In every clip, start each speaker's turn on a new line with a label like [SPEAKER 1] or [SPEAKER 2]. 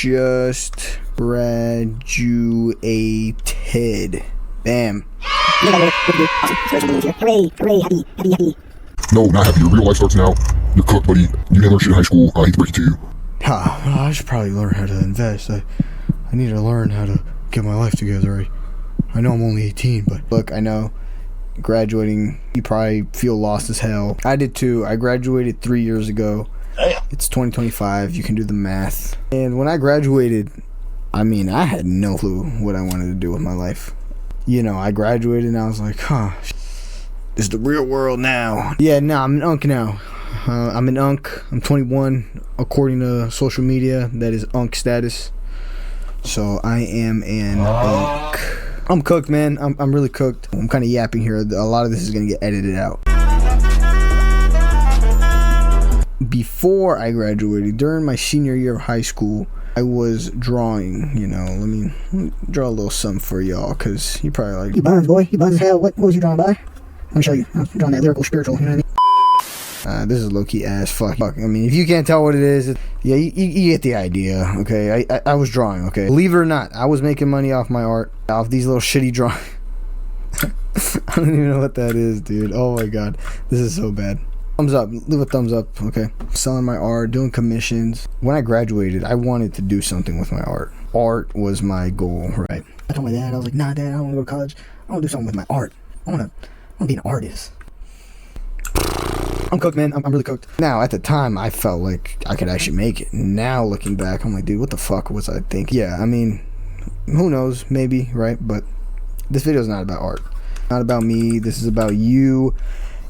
[SPEAKER 1] just graduated. Bam.
[SPEAKER 2] Hooray, hooray, happy.
[SPEAKER 3] No, not happy. Your real life starts now. You're cooked, buddy. You didn't learn shit in high school. I hate to break it to you.
[SPEAKER 1] I should probably learn how to invest. I need to learn how to get my life together. I know I'm only 18, but look, I know graduating, you probably feel lost as hell. I did too. I graduated 3 years ago. It's 2025. You can do the math. And when I graduated, I had no clue what I wanted to do with my life. I graduated and I was like, this is the real world now. Yeah, no, I'm an unk now. I'm an unk. I'm 21, according to social media. That is unk status. So I am an unk. I'm cooked, man. I'm really cooked. I'm kind of yapping here. A lot of this is gonna get edited out. Before I graduated, during my senior year of high school, I was drawing. Let me draw a little something for y'all, cause you probably like,
[SPEAKER 2] you buns, boy. You buns as hell. What was you drawing by? Let me show you. I'm drawing that lyrical spiritual. You know what I mean?
[SPEAKER 1] This is low-key ass fuck. If you can't tell what it is, yeah, you get the idea, okay? I was drawing, okay? Believe it or not, I was making money off my art, off these little shitty drawings. I don't even know what that is, dude. Oh my god, this is so bad. Thumbs up, leave a thumbs up, okay? Selling my art, doing commissions. When I graduated, I wanted to do something with my art. Art was my goal, right?
[SPEAKER 2] I told my dad, I was like, nah, Dad, I don't want to go to college. I want to do something with my art. I want to be an artist.
[SPEAKER 1] I'm cooked, man. I'm really cooked. Now, at the time, I felt like I could actually make it. Now, looking back, I'm like, dude, what the fuck was I thinking? Yeah, who knows? Maybe, right? But this video is not about art. Not about me. This is about you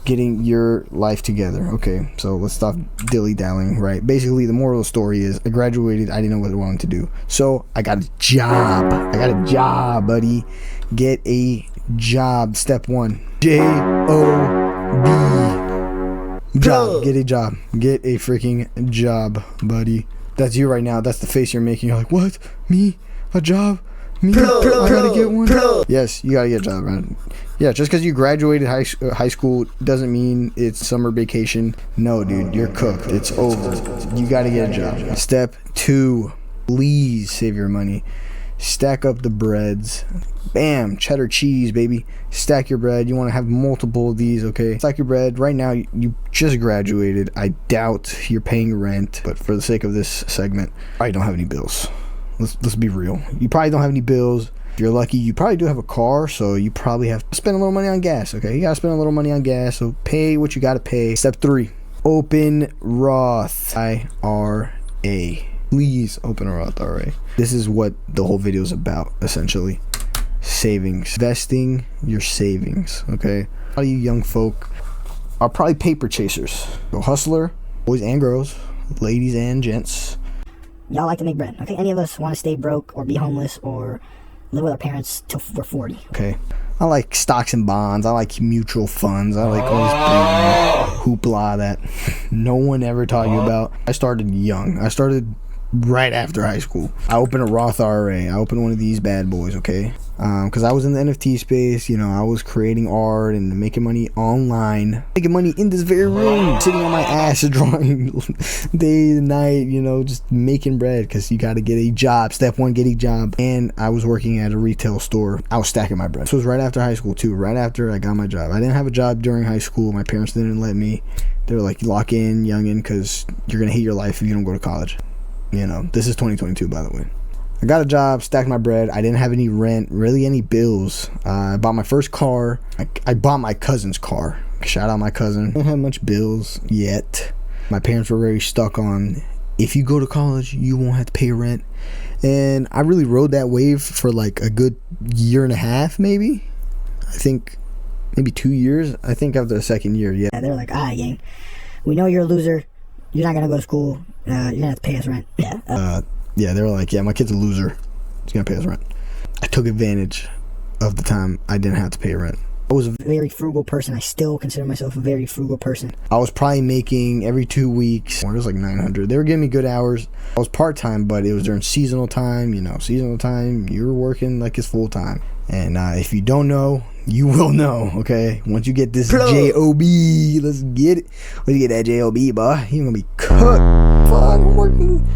[SPEAKER 1] getting your life together. Okay, so let's stop dilly-dallying, right? Basically, the moral of the story is I graduated. I didn't know what I wanted to do. So, I got a job. Buddy. Get a job. Step 1. J-O-B. Job. Get a job. Get a freaking job, buddy. That's you right now. That's the face you're making. You're like, what? Me? A job? Me? I gotta get one? Yes, you gotta get a job, man. Yeah, just because you graduated high school doesn't mean it's summer vacation. No, dude, you're cooked. It's over. You gotta get a job. Step 2. Please save your money. Stack up the breads. Bam, cheddar cheese, baby. Stack your bread. You want to have multiple of these, okay? Stack your bread. Right now, you just graduated. I doubt you're paying rent, but for the sake of this segment, I don't have any bills. Let's be real. You probably don't have any bills. If you're lucky, you probably do have a car, so you probably have to spend a little money on gas, okay? You gotta spend a little money on gas, so pay what you gotta pay. Step 3, open Roth IRA. Please open a Roth IRA. This is what the whole video is about, essentially. Savings. Investing your savings, okay? A lot of you young folk are probably paper chasers. So hustler, boys and girls, ladies and gents.
[SPEAKER 2] Y'all like to make bread, okay? Any of us want to stay broke or be homeless or live with our parents till we're 40.
[SPEAKER 1] Okay. I like stocks and bonds. I like mutual funds. I like all this hoopla that no one ever taught you about. I started young. I started right after high school. I opened a Roth IRA. I opened one of these bad boys, okay? Because I was in the NFT space, I was creating art and making money online, making money in this very room, sitting on my ass drawing day and night, just making bread, because you got to get a job. Step 1, get a job. And I was working at a retail store. I was stacking my bread. This was right after high school too, right after I got my job. I didn't have a job during high school. My parents didn't let me. They were like, lock in, youngin', because you're going to hate your life if you don't go to college. This is 2022, by the way. I got a job, stacked my bread. I didn't have any rent, really any bills. I bought my first car. I bought my cousin's car. Shout out my cousin. I don't have much bills yet. My parents were very stuck on, if you go to college, you won't have to pay rent. And I really rode that wave for like a good year and a half, maybe. I think maybe 2 years. I think after the second year, yeah.
[SPEAKER 2] They're like, gang, we know you're a loser. You're not going to go to school. You're going to have to pay us rent.
[SPEAKER 1] Yeah, they were like, yeah, my kid's a loser. He's going to pay us rent. I took advantage of the time I didn't have to pay rent. I was a
[SPEAKER 2] very frugal person. I still consider myself a very frugal person.
[SPEAKER 1] I was probably making every 2 weeks, it was like 900. They were giving me good hours. I was part-time, but it was during seasonal time. Seasonal time, you were working like it's full-time. And if you don't know, you will know, okay? Once you get this J-O-B, let's get it. Let's get that J-O-B, boy. You're going to be cooked. Fuck, I'm working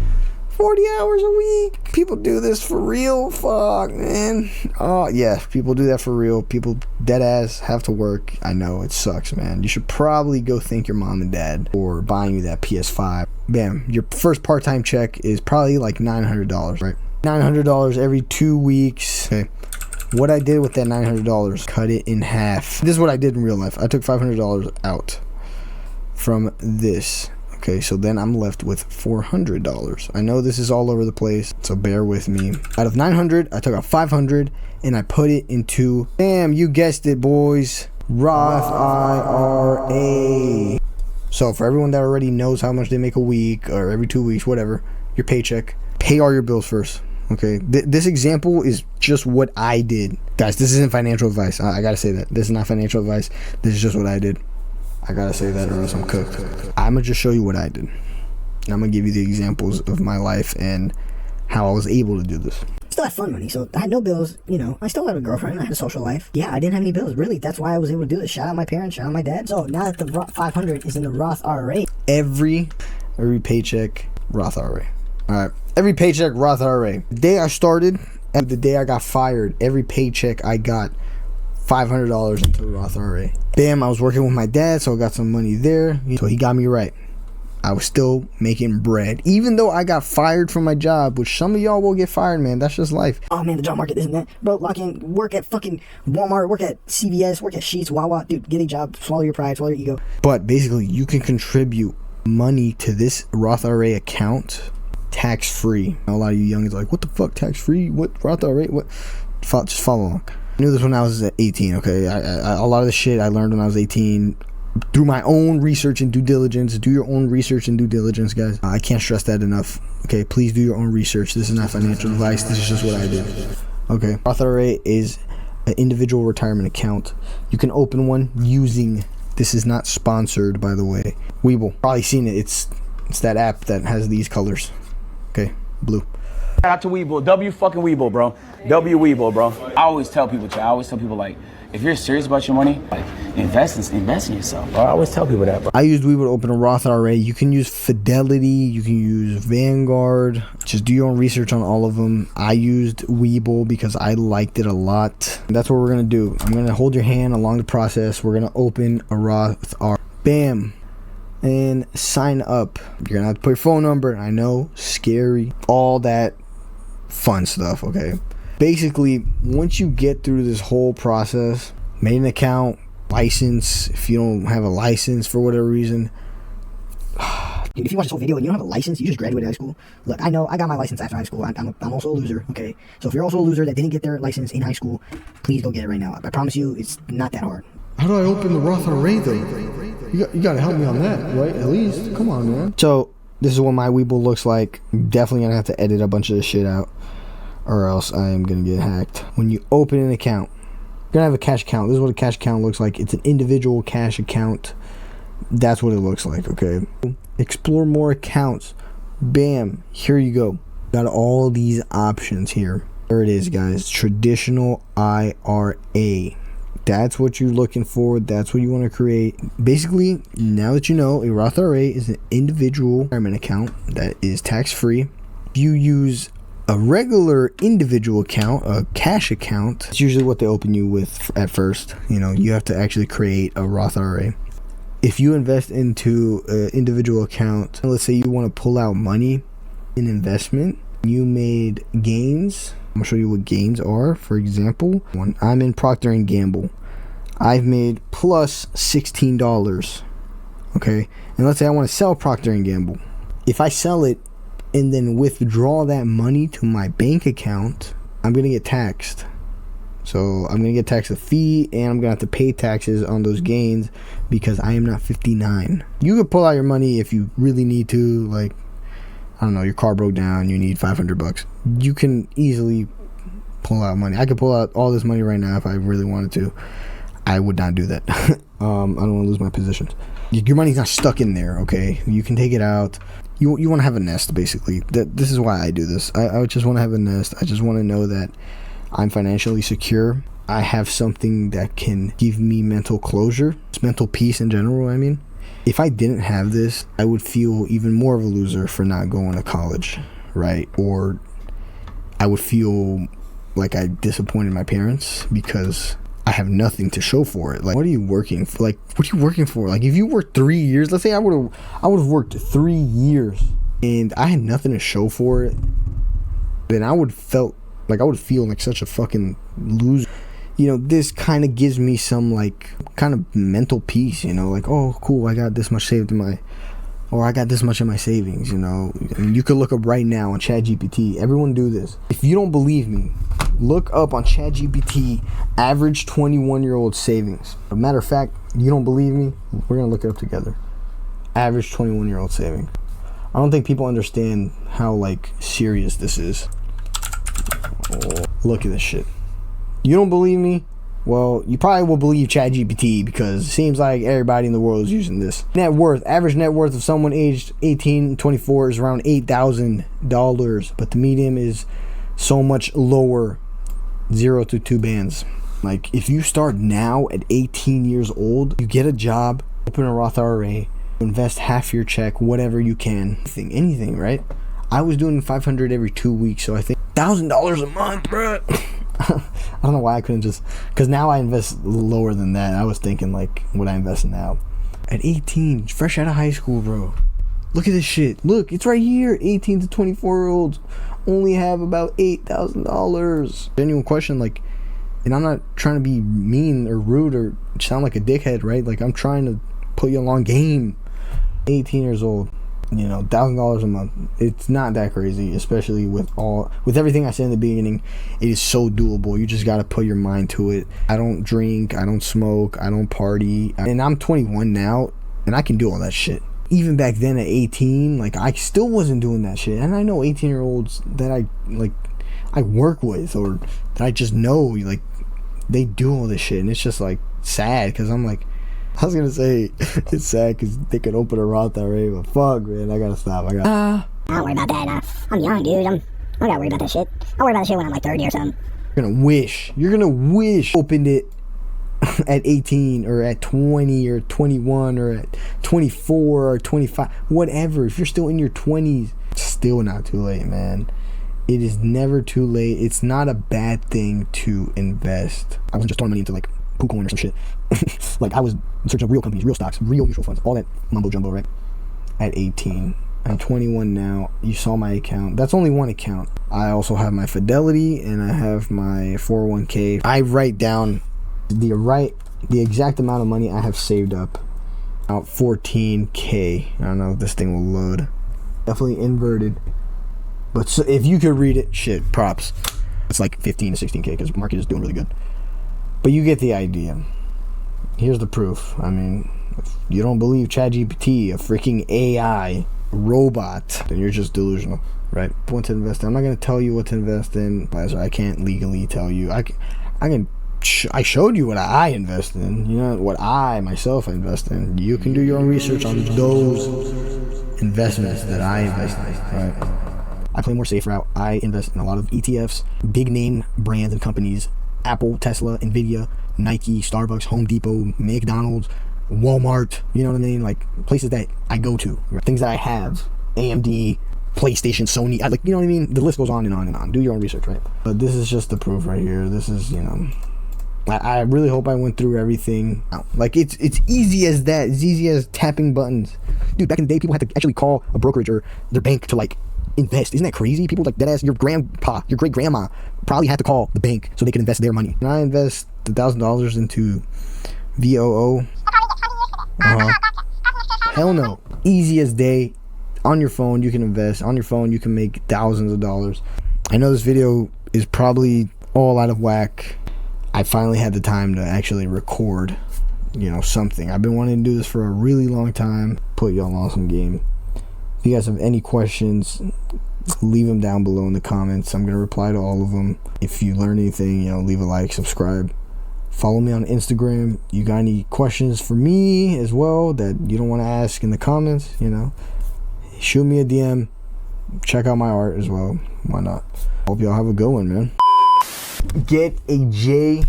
[SPEAKER 1] 40 hours a week. People do this for real. Fuck, man. Oh, yeah, people do that for real. People dead ass have to work. I know, it sucks, man. You should probably go thank your mom and dad for buying you that PS5. Bam, your first part-time check is probably like $900, right? $900 every 2 weeks. Okay. What I did with that $900, cut it in half. This is what I did in real life. I took $500 out from this. Okay, so then I'm left with $400. I know this is all over the place, so bear with me. Out of 900, I took out 500 and I put it into, bam, you guessed it, boys, Roth IRA. So for everyone that already knows how much they make a week or every 2 weeks, whatever, your paycheck, pay all your bills first. Okay, this example is just what I did. Guys, this isn't financial advice. I gotta say that. This is not financial advice. This is just what I did. I gotta say that or else I'm cooked. I'm gonna just show you what I did. And I'm gonna give you the examples of my life and how I was able to do this.
[SPEAKER 2] Still had fun money, so I had no bills, you know. I still had a girlfriend, I had a social life. Yeah, I didn't have any bills, really. That's why I was able to do this. Shout out my parents, shout out my dad. So now that the 500 is in the Roth IRA.
[SPEAKER 1] Every paycheck, Roth IRA. Alright, every paycheck, Roth IRA. The day I started and the day I got fired, every paycheck I got $500 into the Roth IRA. Bam, I was working with my dad, so I got some money there. So he got me right. I was still making bread. Even though I got fired from my job, which some of y'all will get fired, man. That's just life.
[SPEAKER 2] Oh, man, the job market, isn't that? Bro, lock in, work at fucking Walmart, work at CVS, work at Sheetz, Wawa. Dude, get a job, swallow your pride, swallow your ego.
[SPEAKER 1] But basically, you can contribute money to this Roth IRA account tax-free. A lot of you youngins are like, what the fuck, tax-free? What, Roth IRA? What? Just follow along. I knew this when I was 18, okay? A lot of the shit I learned when I was 18 through my own research and due diligence. Do your own research and due diligence, guys. I can't stress that enough. Okay, please do your own research. This is not financial advice. This is just what I did. Okay, Roth IRA is an individual retirement account. You can open one using, this is not sponsored, by the way, Webull. Probably seen it. It's that app that has these colors. Okay, blue.
[SPEAKER 4] Shout out to Webull. W fucking Webull, bro. W Webull, bro. I always tell people, like, if you're serious about your money, like, invest in yourself, bro. I always tell people that, bro.
[SPEAKER 1] I used Webull to open a Roth IRA. You can use Fidelity. You can use Vanguard. Just do your own research on all of them. I used Webull because I liked it a lot. That's what we're going to do. I'm going to hold your hand along the process. We're going to open a Roth IRA. Bam. And sign up. You're going to have to put your phone number. I know, scary. All that fun stuff, okay? Basically, once you get through this whole process, made an account, license, if you don't have a license for whatever reason.
[SPEAKER 2] Dude, if you watch this whole video and you don't have a license, you just graduated high school. Look, I know I got my license after high school. I'm also a loser, okay? So if you're also a loser that didn't get their license in high school, please go get it right now. I promise you, it's not that hard.
[SPEAKER 1] How do I open the Roth IRA though? You gotta help me on that, right? At least, come on, man. So this is what my Webull looks like. I'm definitely gonna have to edit a bunch of this shit out, or else I am gonna get hacked. When you open an account, you're gonna have a cash account. This is what a cash account looks like. It's an individual cash account. That's what it looks like, okay? Explore more accounts. Bam, here you go. Got all these options here. There it is, guys. Traditional IRA. That's what you're looking for. That's what you want to create. Basically, now that you know, a Roth IRA is an individual retirement account that is tax-free. If you use a regular individual account, a cash account, it's usually what they open you with at first. You know, you have to actually create a Roth IRA. If you invest into an individual account, let's say you want to pull out money in investment, you made gains. I'm gonna show you what gains are. For example, when I'm in Procter & Gamble, I've made plus $16. Okay, and let's say I want to sell Procter & Gamble. If I sell it and then withdraw that money to my bank account, I'm gonna get taxed. So I'm gonna get taxed a fee, and I'm gonna have to pay taxes on those gains because I am not 59. You can pull out your money if you really need to, like, I don't know, your car broke down, you need $500. You can easily pull out money. I could pull out all this money right now if I really wanted to. I would not do that. I don't want to lose my positions. Your money's not stuck in there, okay? You can take it out. You want to have a nest, basically. This is why I do this. I just want to have a nest. I just want to know that I'm financially secure. I have something that can give me mental closure. It's mental peace in general, I mean. If I didn't have this, I would feel even more of a loser for not going to college, right? Or I would feel like I disappointed my parents because I have nothing to show for it. Like, what are you working for? Like, what are you working for? Like, if you worked 3 years, let's say I would have worked 3 years and I had nothing to show for it, then I would feel like such a fucking loser. You know, this kind of gives me some like kind of mental peace, you know, like, oh cool, I got this much saved I got this much in my savings, you know. I mean, you could look up right now on ChatGPT. Everyone do this. If you don't believe me, look up on ChatGPT average 21-year-old savings. As a matter of fact, you don't believe me, we're gonna look it up together. Average 21-year-old savings. I don't think people understand how like serious this is. Oh, look at this shit. You don't believe me? Well, you probably will believe ChatGPT because it seems like everybody in the world is using this. Average net worth of someone aged 18 to 24 is around $8,000, but the median is so much lower, 0 to 2 bands. Like, if you start now at 18 years old, you get a job, open a Roth IRA, invest half your check, whatever you can, anything, right? I was doing $500 every 2 weeks, so I think $1,000 a month, bruh. I don't know why I couldn't just, because now I invest lower than that. I was thinking like what I invest in now. At 18, fresh out of high school, bro. Look at this shit. Look, it's right here. 18 to 24-year-olds only have about $8,000. Genuine question, like, and I'm not trying to be mean or rude or sound like a dickhead, right? Like, I'm trying to put you along game. 18 years old. You know, $1,000 a month. It's not that crazy, especially with everything I said in the beginning. It is so doable. You just gotta put your mind to it. I don't drink, I don't smoke, I don't party, and I'm 21 now, and I can do all that shit. Even back then at 18, like, I still wasn't doing that shit. And I know 18-year-olds that I work with or that I just know, like, they do all this shit, and it's just like sad because I'm like, I was gonna say it's sad because they could open a Roth IRA, but fuck, man, I gotta stop. I
[SPEAKER 2] don't worry about that. I'm young, dude. I don't gotta worry about that shit. I'll worry about that shit when I'm like 30 or something.
[SPEAKER 1] You're gonna wish opened it at 18 or at 20 or 21 or at 24 or 25, whatever. If you're still in your 20s, it's still not too late, man. It is never too late. It's not a bad thing to invest. I wasn't just throwing money into like PooCoin or some shit. Like, I was searching up real companies, real stocks, real mutual funds, all that mumbo jumbo, right? At 18. I'm 21 now. You saw my account. That's only one account. I also have my Fidelity and I have my 401k. I write down the exact amount of money I have saved up. About 14k. I don't know if this thing will load. Definitely inverted. But so if you could read it, shit, props. It's like 15 to 16k because the market is doing really good. But you get the idea. Here's the proof. I mean, if you don't believe ChatGPT, a freaking AI robot, then you're just delusional, right? What to invest in. I'm not going to tell you what to invest in. I can't legally tell you. I showed you what I invest in. You know, what I myself invest in. You can do your own research on those investments that I invest in, right? I play more safe route. I invest in a lot of ETFs, big name brands and companies. Apple, Tesla, Nvidia, Nike, Starbucks, Home Depot, McDonald's, Walmart, you know what I mean? Like, places that I go to, right? Things that I have, AMD, PlayStation, Sony, you know what I mean? The list goes on and on and on. Do your own research, right? But this is just the proof right here. This is, you know, I really hope I went through everything. Like, it's easy as that. It's easy as tapping buttons. Dude, back in the day, people had to actually call a brokerage or their bank to, like, invest. Isn't that crazy? People like that ass, your grandpa, your great grandma probably had to call the bank so they could invest their money. And I invest $1,000 into VOO. Hell no. Easy as day. On your phone you can invest. On your phone you can make thousands of dollars. I know this video is probably all out of whack. I finally had the time to actually record, you know, something. I've been wanting to do this for a really long time. Put y'all on some game. If you guys have any questions, leave them down below in the comments. I'm going to reply to all of them. If you learn anything, you know, leave a like, subscribe. Follow me on Instagram. You got any questions for me as well that you don't want to ask in the comments, you know, shoot me a DM. Check out my art as well. Why not? Hope y'all have a good one, man. Get a job.